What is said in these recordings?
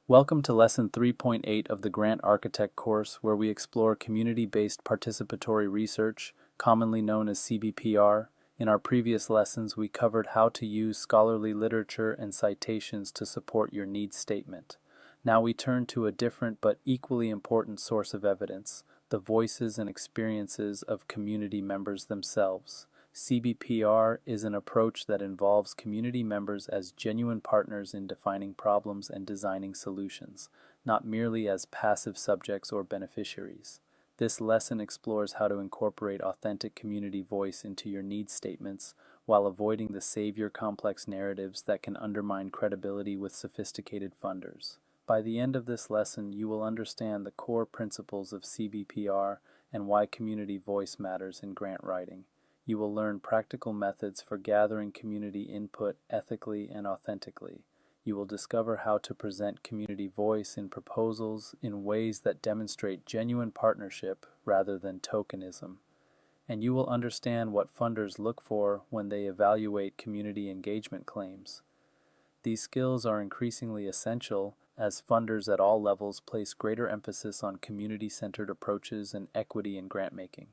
Welcome to Lesson 3.8 of the Grant Architect course, where we explore community-based participatory research, commonly known as CBPR. In our previous lessons, we covered how to use scholarly literature and citations to support your needs statement. Now we turn to a different but equally important source of evidence, the voices and experiences of community members themselves. CBPR is an approach that involves community members as genuine partners in defining problems and designing solutions, not merely as passive subjects or beneficiaries. This lesson explores how to incorporate authentic community voice into your needs statements while avoiding the savior complex narratives that can undermine credibility with sophisticated funders. By the end of this lesson, you will understand the core principles of CBPR and why community voice matters in grant writing. You will learn practical methods for gathering community input ethically and authentically. You will discover how to present community voice in proposals in ways that demonstrate genuine partnership rather than tokenism. And you will understand what funders look for when they evaluate community engagement claims. These skills are increasingly essential as funders at all levels place greater emphasis on community-centered approaches and equity in grant making.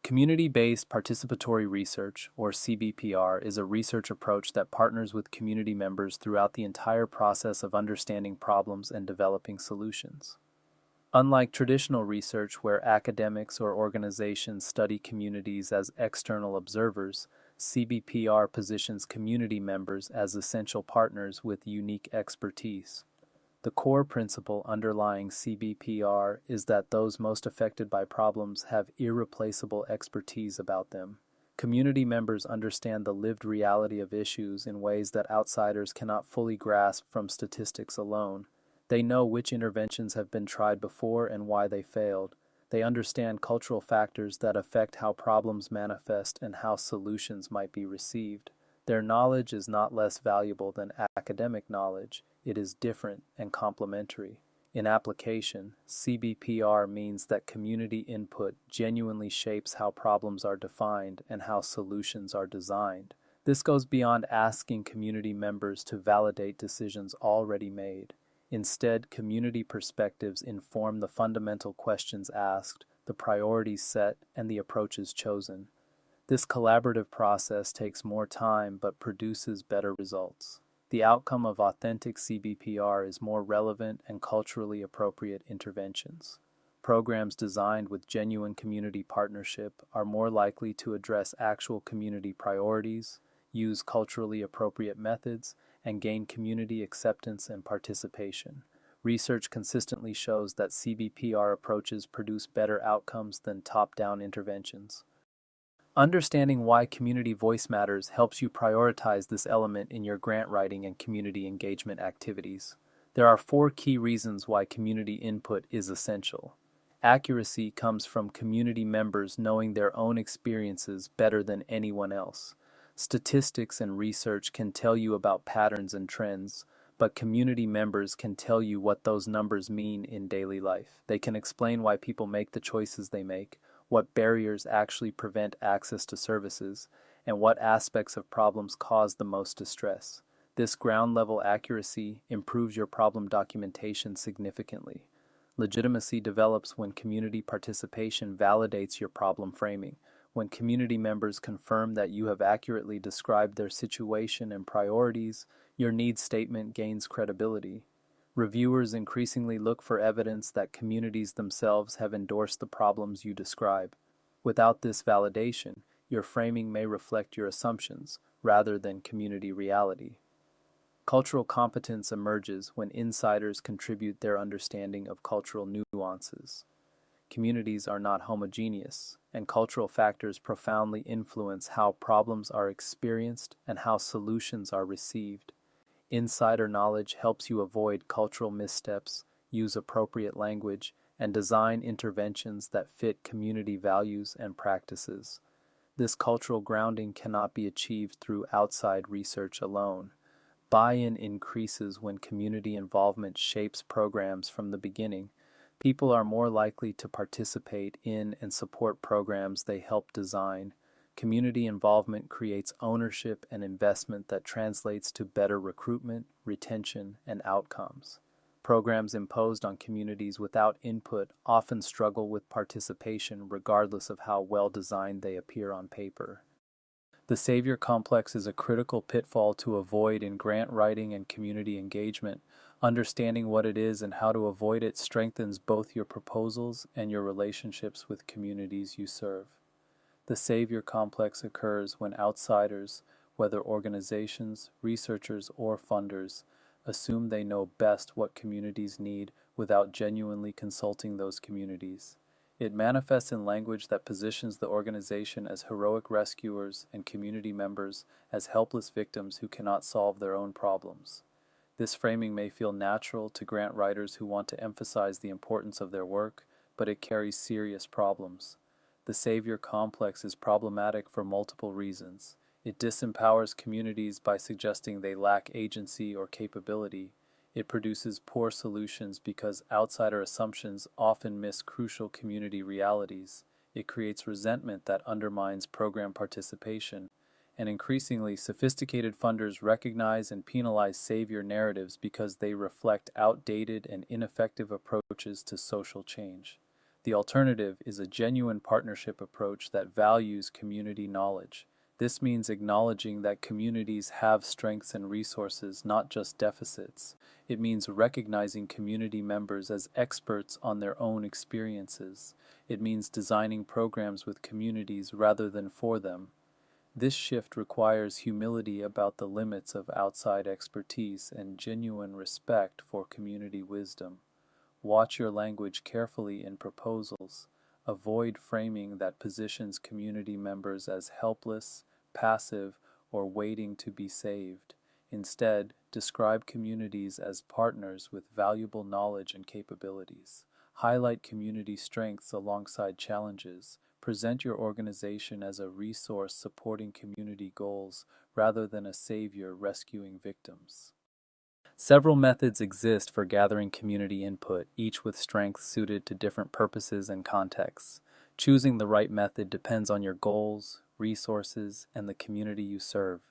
Community-based participatory research, or CBPR, is a research approach that partners with community members throughout the entire process of understanding problems and developing solutions. Unlike traditional research where academics or organizations study communities as external observers, CBPR positions community members as essential partners with unique expertise. The core principle underlying CBPR is that those most affected by problems have irreplaceable expertise about them. Community members understand the lived reality of issues in ways that outsiders cannot fully grasp from statistics alone. They know which interventions have been tried before and why they failed. They understand cultural factors that affect how problems manifest and how solutions might be received. Their knowledge is not less valuable than academic knowledge. It is different and complementary. In application, CBPR means that community input genuinely shapes how problems are defined and how solutions are designed. This goes beyond asking community members to validate decisions already made. Instead, community perspectives inform the fundamental questions asked, the priorities set, and the approaches chosen. This collaborative process takes more time but produces better results. The outcome of authentic CBPR is more relevant and culturally appropriate interventions. Programs designed with genuine community partnership are more likely to address actual community priorities, use culturally appropriate methods, and gain community acceptance and participation. Research consistently shows that CBPR approaches produce better outcomes than top-down interventions. Understanding why community voice matters helps you prioritize this element in your grant writing and community engagement activities. There are 4 key reasons why community input is essential. Accuracy comes from community members knowing their own experiences better than anyone else. Statistics and research can tell you about patterns and trends, but community members can tell you what those numbers mean in daily life. They can explain why people make the choices they make, what barriers actually prevent access to services, and what aspects of problems cause the most distress. This ground-level accuracy improves your problem documentation significantly. Legitimacy develops when community participation validates your problem framing. When community members confirm that you have accurately described their situation and priorities, your needs statement gains credibility. Reviewers increasingly look for evidence that communities themselves have endorsed the problems you describe. Without this validation, your framing may reflect your assumptions rather than community reality. Cultural competence emerges when insiders contribute their understanding of cultural nuances. Communities are not homogeneous, and cultural factors profoundly influence how problems are experienced and how solutions are received. Insider knowledge helps you avoid cultural missteps, use appropriate language, and design interventions that fit community values and practices. This cultural grounding cannot be achieved through outside research alone. Buy-in increases when community involvement shapes programs from the beginning. People are more likely to participate in and support programs they help design. Community involvement creates ownership and investment that translates to better recruitment, retention, and outcomes. Programs imposed on communities without input often struggle with participation regardless of how well designed they appear on paper. The savior complex is a critical pitfall to avoid in grant writing and community engagement. Understanding what it is and how to avoid it strengthens both your proposals and your relationships with communities you serve. The savior complex occurs when outsiders, whether organizations, researchers, or funders, assume they know best what communities need without genuinely consulting those communities. It manifests in language that positions the organization as heroic rescuers and community members as helpless victims who cannot solve their own problems. This framing may feel natural to grant writers who want to emphasize the importance of their work, but it carries serious problems. The savior complex is problematic for multiple reasons. It disempowers communities by suggesting they lack agency or capability. It produces poor solutions because outsider assumptions often miss crucial community realities. It creates resentment that undermines program participation. And increasingly, sophisticated funders recognize and penalize savior narratives because they reflect outdated and ineffective approaches to social change. The alternative is a genuine partnership approach that values community knowledge. This means acknowledging that communities have strengths and resources, not just deficits. It means recognizing community members as experts on their own experiences. It means designing programs with communities rather than for them. This shift requires humility about the limits of outside expertise and genuine respect for community wisdom. Watch your language carefully in proposals. Avoid framing that positions community members as helpless, passive, or waiting to be saved. Instead, describe communities as partners with valuable knowledge and capabilities. Highlight community strengths alongside challenges. Present your organization as a resource supporting community goals rather than a savior rescuing victims. Several methods exist for gathering community input, each with strengths suited to different purposes and contexts. Choosing the right method depends on your goals, resources, and the community you serve.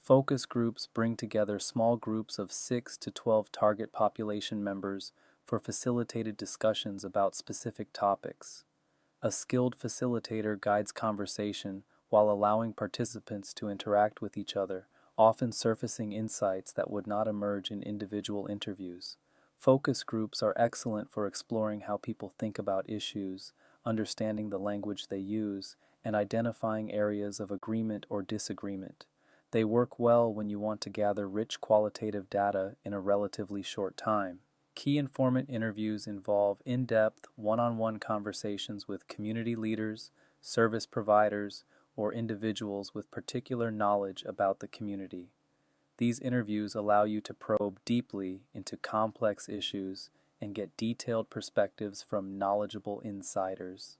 Focus groups bring together small groups of 6 to 12 target population members for facilitated discussions about specific topics. A skilled facilitator guides conversation while allowing participants to interact with each other, often surfacing insights that would not emerge in individual interviews. Focus groups are excellent for exploring how people think about issues, understanding the language they use, and identifying areas of agreement or disagreement. They work well when you want to gather rich qualitative data in a relatively short time. Key informant interviews involve in-depth, one-on-one conversations with community leaders, service providers, or individuals with particular knowledge about the community. These interviews allow you to probe deeply into complex issues and get detailed perspectives from knowledgeable insiders.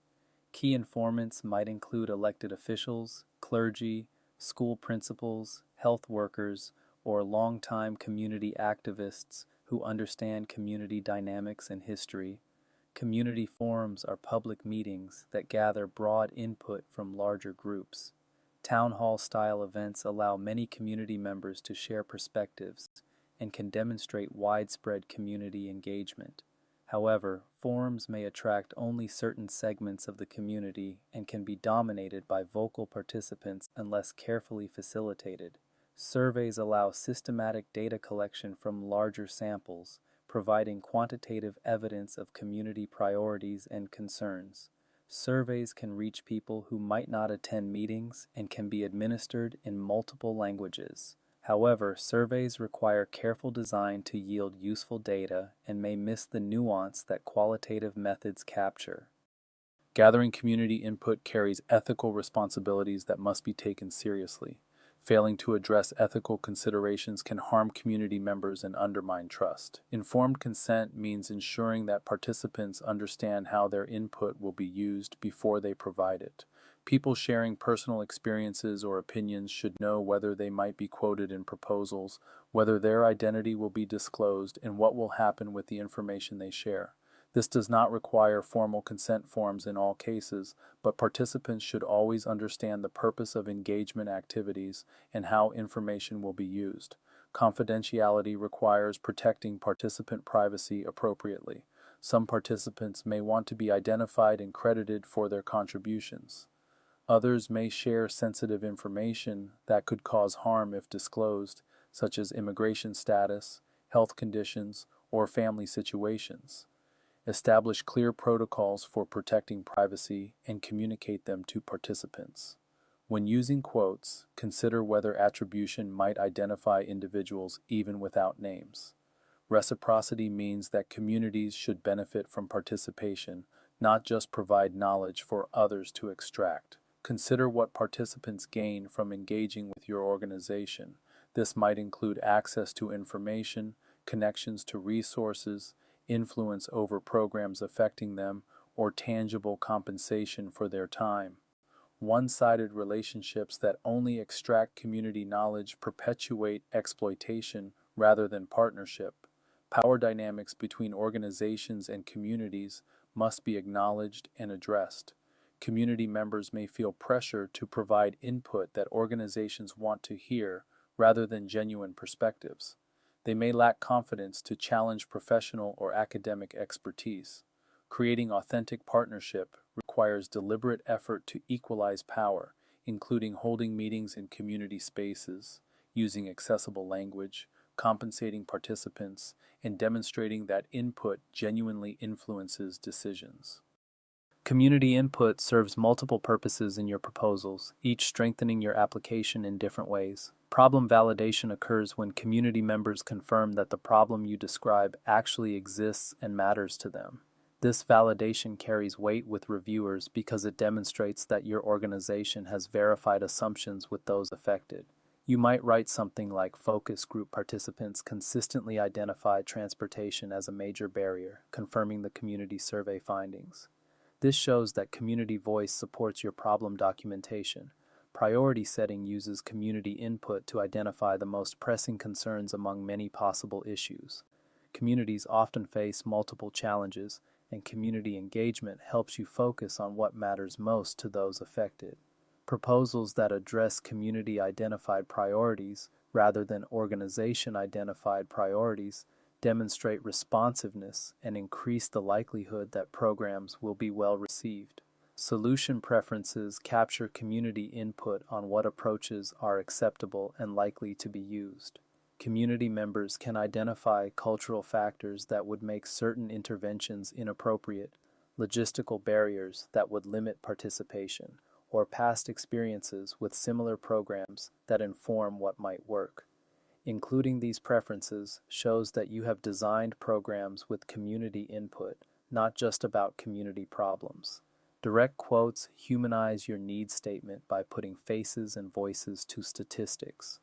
Key informants might include elected officials, clergy, school principals, health workers, or longtime community activists who understand community dynamics and history. Community forums are public meetings that gather broad input from larger groups. Town hall-style events allow many community members to share perspectives and can demonstrate widespread community engagement. However, forums may attract only certain segments of the community and can be dominated by vocal participants unless carefully facilitated. Surveys allow systematic data collection from larger samples, providing quantitative evidence of community priorities and concerns. Surveys can reach people who might not attend meetings and can be administered in multiple languages. However, surveys require careful design to yield useful data and may miss the nuance that qualitative methods capture. Gathering community input carries ethical responsibilities that must be taken seriously. Failing to address ethical considerations can harm community members and undermine trust. Informed consent means ensuring that participants understand how their input will be used before they provide it. People sharing personal experiences or opinions should know whether they might be quoted in proposals, whether their identity will be disclosed, and what will happen with the information they share. This does not require formal consent forms in all cases, but participants should always understand the purpose of engagement activities and how information will be used. Confidentiality requires protecting participant privacy appropriately. Some participants may want to be identified and credited for their contributions. Others may share sensitive information that could cause harm if disclosed, such as immigration status, health conditions, or family situations. Establish clear protocols for protecting privacy and communicate them to participants. When using quotes, consider whether attribution might identify individuals even without names. Reciprocity means that communities should benefit from participation, not just provide knowledge for others to extract. Consider what participants gain from engaging with your organization. This might include access to information, connections to resources, influence over programs affecting them, or tangible compensation for their time. One-sided relationships that only extract community knowledge perpetuate exploitation rather than partnership. Power dynamics between organizations and communities must be acknowledged and addressed. Community members may feel pressure to provide input that organizations want to hear rather than genuine perspectives. They may lack confidence to challenge professional or academic expertise. Creating authentic partnership requires deliberate effort to equalize power, including holding meetings in community spaces, using accessible language, compensating participants, and demonstrating that input genuinely influences decisions. Community input serves multiple purposes in your proposals, each strengthening your application in different ways. Problem validation occurs when community members confirm that the problem you describe actually exists and matters to them. This validation carries weight with reviewers because it demonstrates that your organization has verified assumptions with those affected. You might write something like focus group participants consistently identify transportation as a major barrier, confirming the community survey findings. This shows that community voice supports your problem documentation. Priority setting uses community input to identify the most pressing concerns among many possible issues. Communities often face multiple challenges, and community engagement helps you focus on what matters most to those affected. Proposals that address community-identified priorities rather than organization-identified priorities demonstrate responsiveness and increase the likelihood that programs will be well received. Solution preferences capture community input on what approaches are acceptable and likely to be used. Community members can identify cultural factors that would make certain interventions inappropriate, logistical barriers that would limit participation, or past experiences with similar programs that inform what might work. Including these preferences shows that you have designed programs with community input, not just about community problems. Direct quotes humanize your needs statement by putting faces and voices to statistics.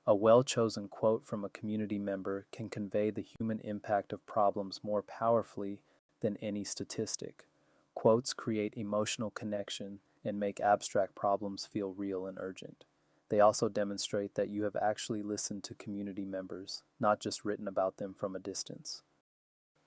A well-chosen quote from a community member can convey the human impact of problems more powerfully than any statistic. Quotes create emotional connection and make abstract problems feel real and urgent. They also demonstrate that you have actually listened to community members, not just written about them from a distance.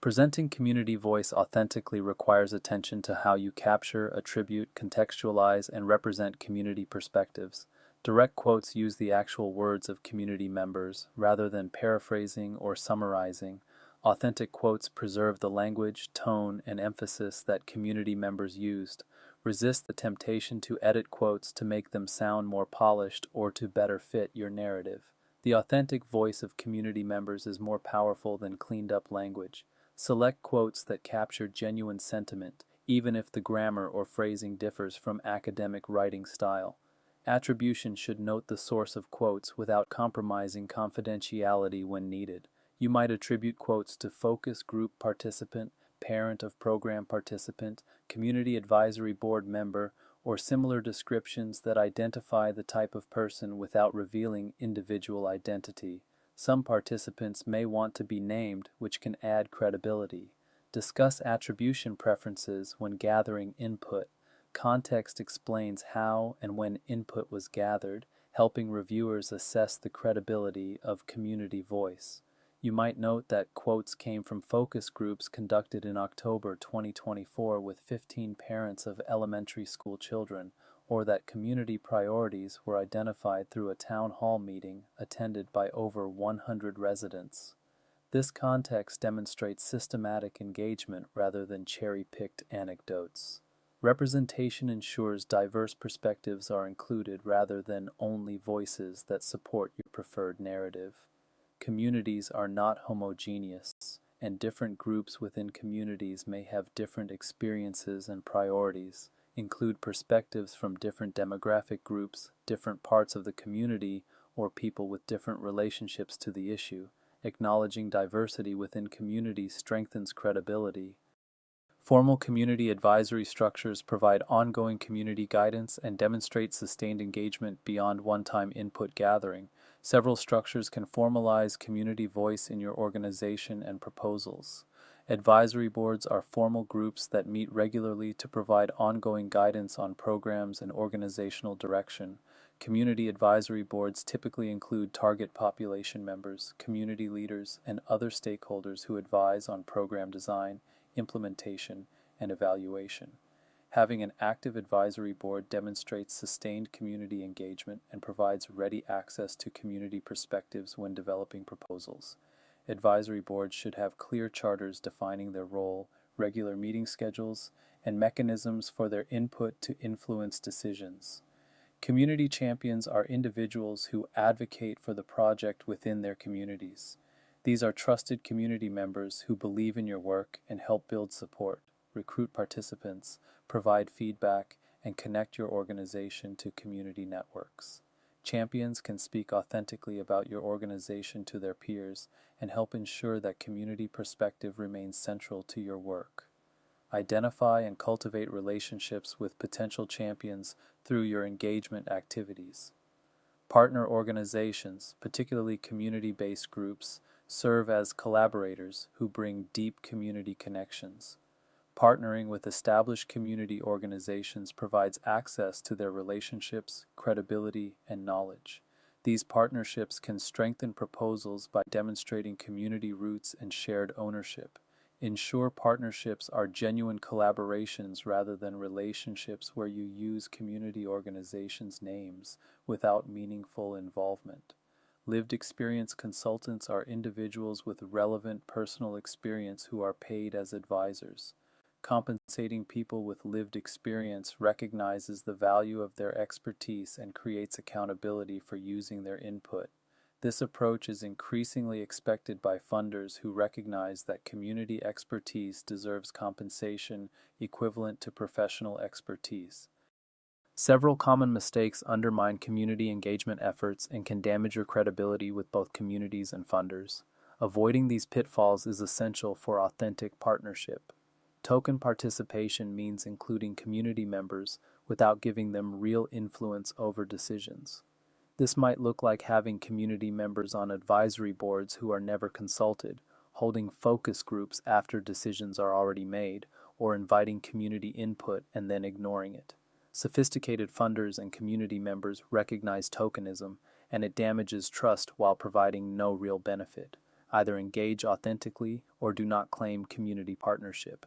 Presenting community voice authentically requires attention to how you capture, attribute, contextualize, and represent community perspectives. Direct quotes use the actual words of community members rather than paraphrasing or summarizing. Authentic quotes preserve the language, tone, and emphasis that community members used. Resist the temptation to edit quotes to make them sound more polished or to better fit your narrative. The authentic voice of community members is more powerful than cleaned-up language. Select quotes that capture genuine sentiment, even if the grammar or phrasing differs from academic writing style. Attribution should note the source of quotes without compromising confidentiality when needed. You might attribute quotes to focus group participant, parent of program participant, community advisory board member, or similar descriptions that identify the type of person without revealing individual identity. Some participants may want to be named, which can add credibility. Discuss attribution preferences when gathering input. Context explains how and when input was gathered, helping reviewers assess the credibility of community voice. You might note that quotes came from focus groups conducted in October 2024 with 15 parents of elementary school children, or that community priorities were identified through a town hall meeting attended by over 100 residents. This context demonstrates systematic engagement rather than cherry-picked anecdotes. Representation ensures diverse perspectives are included rather than only voices that support your preferred narrative. Communities are not homogeneous, and different groups within communities may have different experiences and priorities. Include perspectives from different demographic groups, different parts of the community, or people with different relationships to the issue. Acknowledging diversity within communities strengthens credibility. Formal community advisory structures provide ongoing community guidance and demonstrate sustained engagement beyond one-time input gathering. Several structures can formalize community voice in your organization and proposals. Advisory boards are formal groups that meet regularly to provide ongoing guidance on programs and organizational direction. Community advisory boards typically include target population members, community leaders, and other stakeholders who advise on program design, implementation, and evaluation. Having an active advisory board demonstrates sustained community engagement and provides ready access to community perspectives when developing proposals. Advisory boards should have clear charters defining their role, regular meeting schedules, and mechanisms for their input to influence decisions. Community champions are individuals who advocate for the project within their communities. These are trusted community members who believe in your work and help build support, recruit participants, provide feedback, and connect your organization to community networks. Champions can speak authentically about your organization to their peers and help ensure that community perspective remains central to your work. Identify and cultivate relationships with potential champions through your engagement activities. Partner organizations, particularly community-based groups, serve as collaborators who bring deep community connections. Partnering with established community organizations provides access to their relationships, credibility, and knowledge. These partnerships can strengthen proposals by demonstrating community roots and shared ownership. Ensure partnerships are genuine collaborations rather than relationships where you use community organizations' names without meaningful involvement. Lived experience consultants are individuals with relevant personal experience who are paid as advisors. Compensating people with lived experience recognizes the value of their expertise and creates accountability for using their input. This approach is increasingly expected by funders who recognize that community expertise deserves compensation equivalent to professional expertise. Several common mistakes undermine community engagement efforts and can damage your credibility with both communities and funders. Avoiding these pitfalls is essential for authentic partnership. Token participation means including community members without giving them real influence over decisions. This might look like having community members on advisory boards who are never consulted, holding focus groups after decisions are already made, or inviting community input and then ignoring it. Sophisticated funders and community members recognize tokenism, and it damages trust while providing no real benefit. Either engage authentically or do not claim community partnership.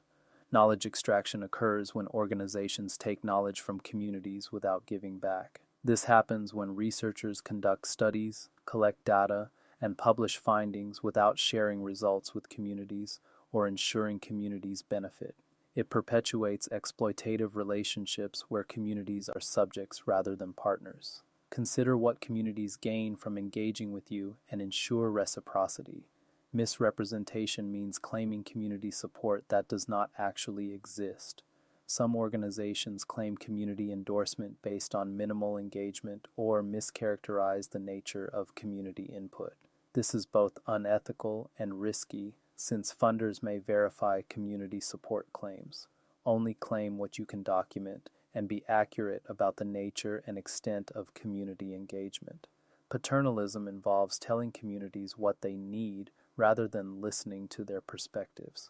Knowledge extraction occurs when organizations take knowledge from communities without giving back. This happens when researchers conduct studies, collect data, and publish findings without sharing results with communities or ensuring communities benefit. It perpetuates exploitative relationships where communities are subjects rather than partners. Consider what communities gain from engaging with you and ensure reciprocity. Misrepresentation means claiming community support that does not actually exist. Some organizations claim community endorsement based on minimal engagement or mischaracterize the nature of community input. This is both unethical and risky, since funders may verify community support claims. Only claim what you can document and be accurate about the nature and extent of community engagement. Paternalism involves telling communities what they need rather than listening to their perspectives.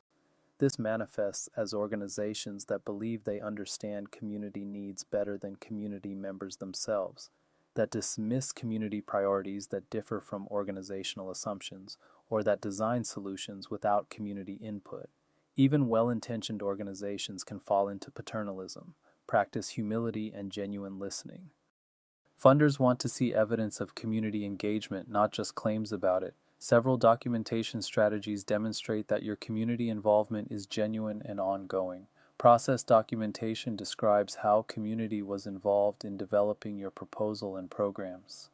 This manifests as organizations that believe they understand community needs better than community members themselves, that dismiss community priorities that differ from organizational assumptions, or that design solutions without community input. Even well-intentioned organizations can fall into paternalism, Practice humility and genuine listening. Funders want to see evidence of community engagement, not just claims about it. Several documentation strategies demonstrate that your community involvement is genuine and ongoing. Process documentation describes how community was involved in developing your proposal and programs.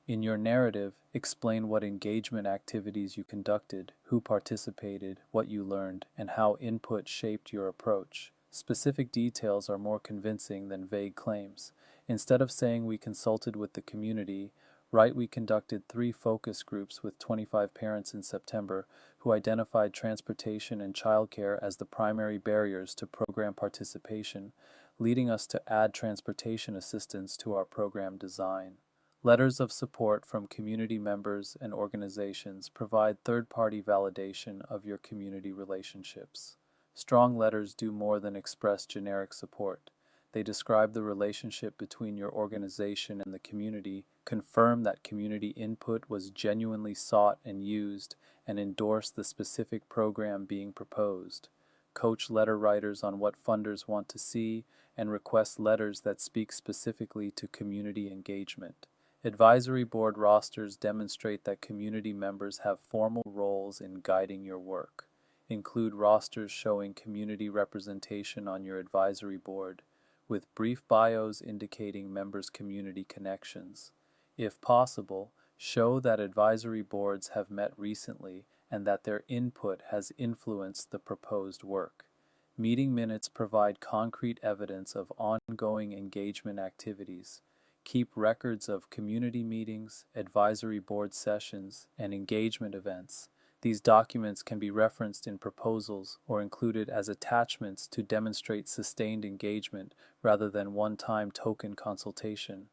In your narrative, explain what engagement activities you conducted, who participated, what you learned, and how input shaped your approach. Specific details are more convincing than vague claims. Instead of saying we consulted with the community, write we conducted 3 focus groups with 25 parents in September who identified transportation and childcare as the primary barriers to program participation, leading us to add transportation assistance to our program design. Letters of support from community members and organizations provide third-party validation of your community relationships. Strong letters do more than express generic support. They describe the relationship between your organization and the community, confirm that community input was genuinely sought and used, and endorse the specific program being proposed. Coach letter writers on what funders want to see, and request letters that speak specifically to community engagement. Advisory board rosters demonstrate that community members have formal roles in guiding your work. Include rosters showing community representation on your advisory board, with brief bios indicating members' community connections. If possible, show that advisory boards have met recently and that their input has influenced the proposed work. Meeting minutes provide concrete evidence of ongoing engagement activities. Keep records of community meetings, advisory board sessions, and engagement events. These documents can be referenced in proposals or included as attachments to demonstrate sustained engagement rather than one-time token consultation.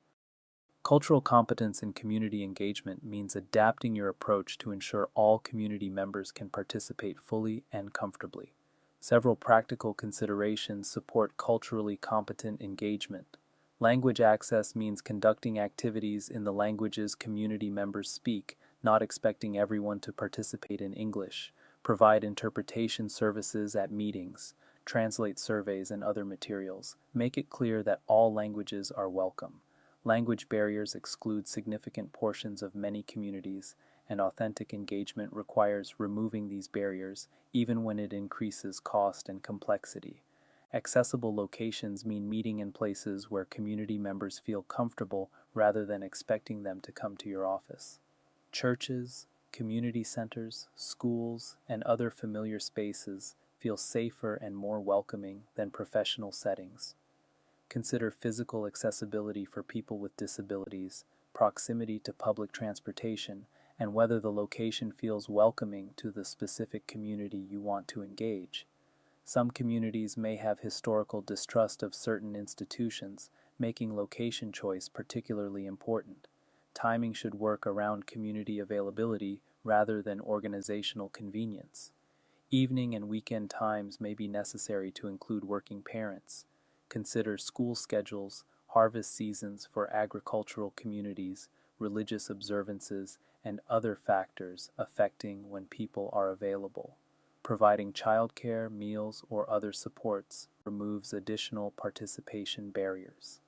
Cultural competence in community engagement means adapting your approach to ensure all community members can participate fully and comfortably. Several practical considerations support culturally competent engagement. Language access means conducting activities in the languages community members speak, not expecting everyone to participate in English. Provide interpretation services at meetings. Translate surveys and other materials. Make it clear that all languages are welcome. Language barriers exclude significant portions of many communities, and authentic engagement requires removing these barriers, even when it increases cost and complexity. Accessible locations mean meeting in places where community members feel comfortable rather than expecting them to come to your office. Churches, community centers, schools, and other familiar spaces feel safer and more welcoming than professional settings. Consider physical accessibility for people with disabilities, proximity to public transportation, and whether the location feels welcoming to the specific community you want to engage. Some communities may have historical distrust of certain institutions, making location choice particularly important. Timing should work around community availability rather than organizational convenience. Evening and weekend times may be necessary to include working parents. Consider school schedules, harvest seasons for agricultural communities, religious observances, and other factors affecting when people are available. Providing childcare, meals, or other supports removes additional participation barriers.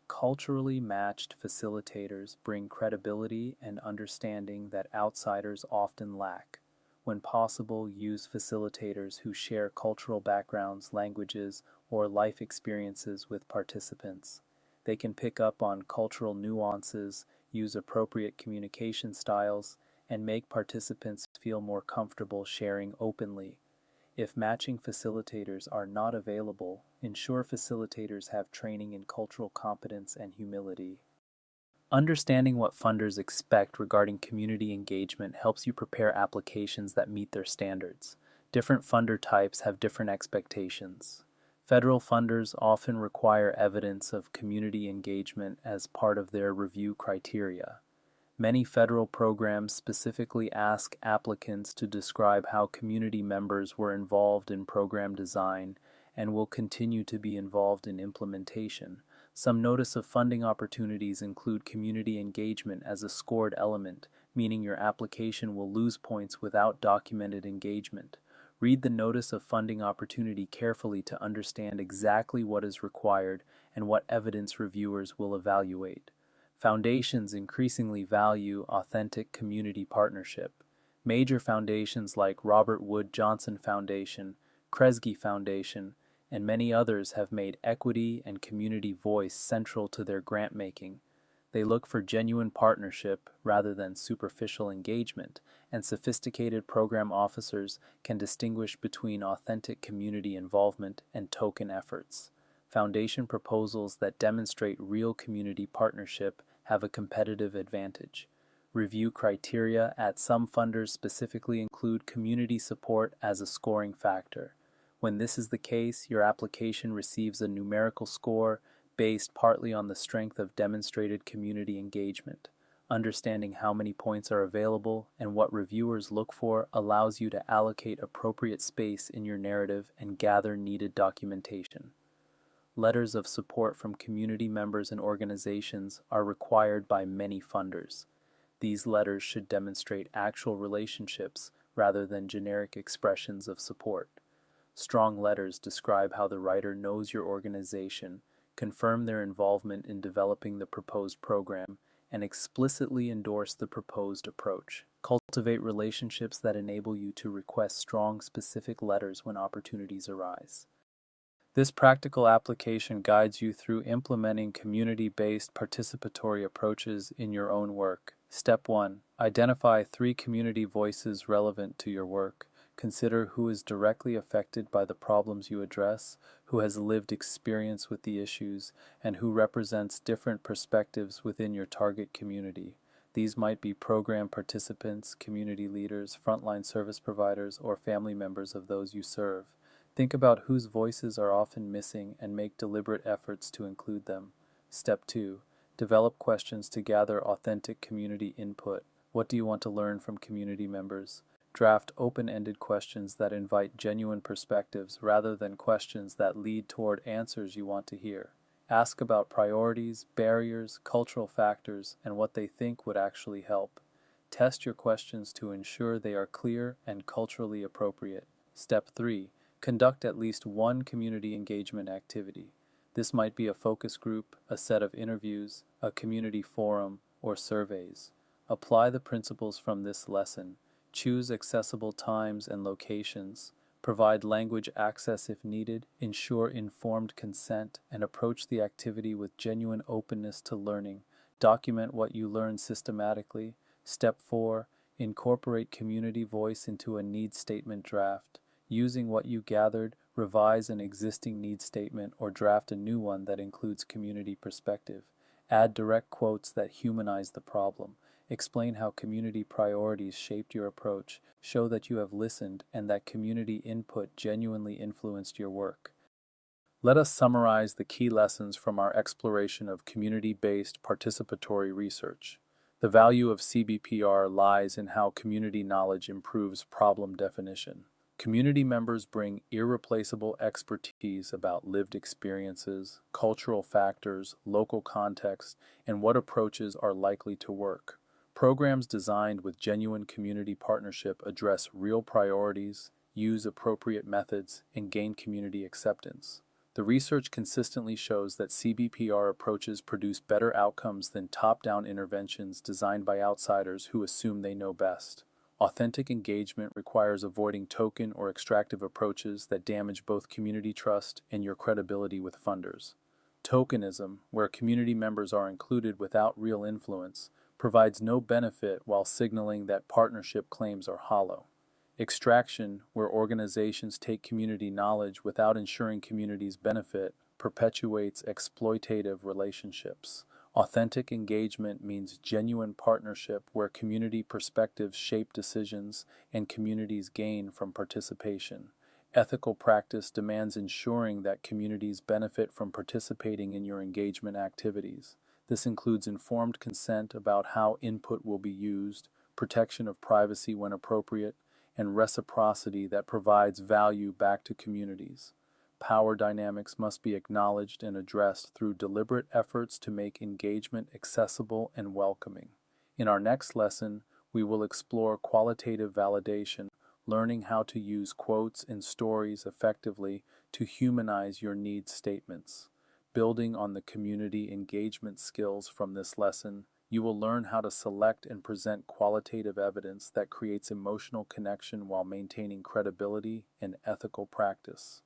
Culturally matched facilitators bring credibility and understanding that outsiders often lack. When possible, use facilitators who share cultural backgrounds, languages, or life experiences with participants. They can pick up on cultural nuances, use appropriate communication styles, and make participants feel more comfortable sharing openly. If matching facilitators are not available, ensure facilitators have training in cultural competence and humility. Understanding what funders expect regarding community engagement helps you prepare applications that meet their standards. Different funder types have different expectations. Federal funders often require evidence of community engagement as part of their review criteria. Many federal programs specifically ask applicants to describe how community members were involved in program design and will continue to be involved in implementation. Some notice of funding opportunities include community engagement as a scored element, meaning your application will lose points without documented engagement. Read the notice of funding opportunity carefully to understand exactly what is required and what evidence reviewers will evaluate. Foundations increasingly value authentic community partnership. Major foundations like Robert Wood Johnson Foundation, Kresge Foundation, and many others have made equity and community voice central to their grant making. They look for genuine partnership rather than superficial engagement, and sophisticated program officers can distinguish between authentic community involvement and token efforts. Foundation proposals that demonstrate real community partnership have a competitive advantage. Review criteria at some funders specifically include community support as a scoring factor. When this is the case, your application receives a numerical score based partly on the strength of demonstrated community engagement. Understanding how many points are available and what reviewers look for allows you to allocate appropriate space in your narrative and gather needed documentation. Letters of support from community members and organizations are required by many funders. These letters should demonstrate actual relationships rather than generic expressions of support. Strong letters describe how the writer knows your organization, confirm their involvement in developing the proposed program, and explicitly endorse the proposed approach. Cultivate relationships that enable you to request strong, specific letters when opportunities arise. This practical application guides you through implementing community-based participatory approaches in your own work. Step 1. Identify 3 community voices relevant to your work. Consider who is directly affected by the problems you address, who has lived experience with the issues, and who represents different perspectives within your target community. These might be program participants, community leaders, frontline service providers, or family members of those you serve. Think about whose voices are often missing and make deliberate efforts to include them. Step 2. Develop questions to gather authentic community input. What do you want to learn from community members? Draft open-ended questions that invite genuine perspectives rather than questions that lead toward answers you want to hear. Ask about priorities, barriers, cultural factors, and what they think would actually help. Test your questions to ensure they are clear and culturally appropriate. Step 3. Conduct at least one community engagement activity. This might be a focus group, a set of interviews, a community forum, or surveys. Apply the principles from this lesson. Choose accessible times and locations. Provide language access if needed. Ensure informed consent and approach the activity with genuine openness to learning. Document what you learn systematically. Step 4. Incorporate community voice into a needs statement draft. Using what you gathered, revise an existing needs statement or draft a new one that includes community perspective. Add direct quotes that humanize the problem. Explain how community priorities shaped your approach. Show that you have listened and that community input genuinely influenced your work. Let us summarize the key lessons from our exploration of community-based participatory research. The value of CBPR lies in how community knowledge improves problem definition. Community members bring irreplaceable expertise about lived experiences, cultural factors, local context, and what approaches are likely to work. Programs designed with genuine community partnership address real priorities, use appropriate methods, and gain community acceptance. The research consistently shows that CBPR approaches produce better outcomes than top-down interventions designed by outsiders who assume they know best. Authentic engagement requires avoiding token or extractive approaches that damage both community trust and your credibility with funders. Tokenism, where community members are included without real influence, provides no benefit while signaling that partnership claims are hollow. Extraction, where organizations take community knowledge without ensuring communities benefit, perpetuates exploitative relationships. Authentic engagement means genuine partnership where community perspectives shape decisions and communities gain from participation. Ethical practice demands ensuring that communities benefit from participating in your engagement activities. This includes informed consent about how input will be used, protection of privacy when appropriate, and reciprocity that provides value back to communities. Power dynamics must be acknowledged and addressed through deliberate efforts to make engagement accessible and welcoming. In our next lesson, we will explore qualitative validation, learning how to use quotes and stories effectively to humanize your needs statements. Building on the community engagement skills from this lesson, you will learn how to select and present qualitative evidence that creates emotional connection while maintaining credibility and ethical practice.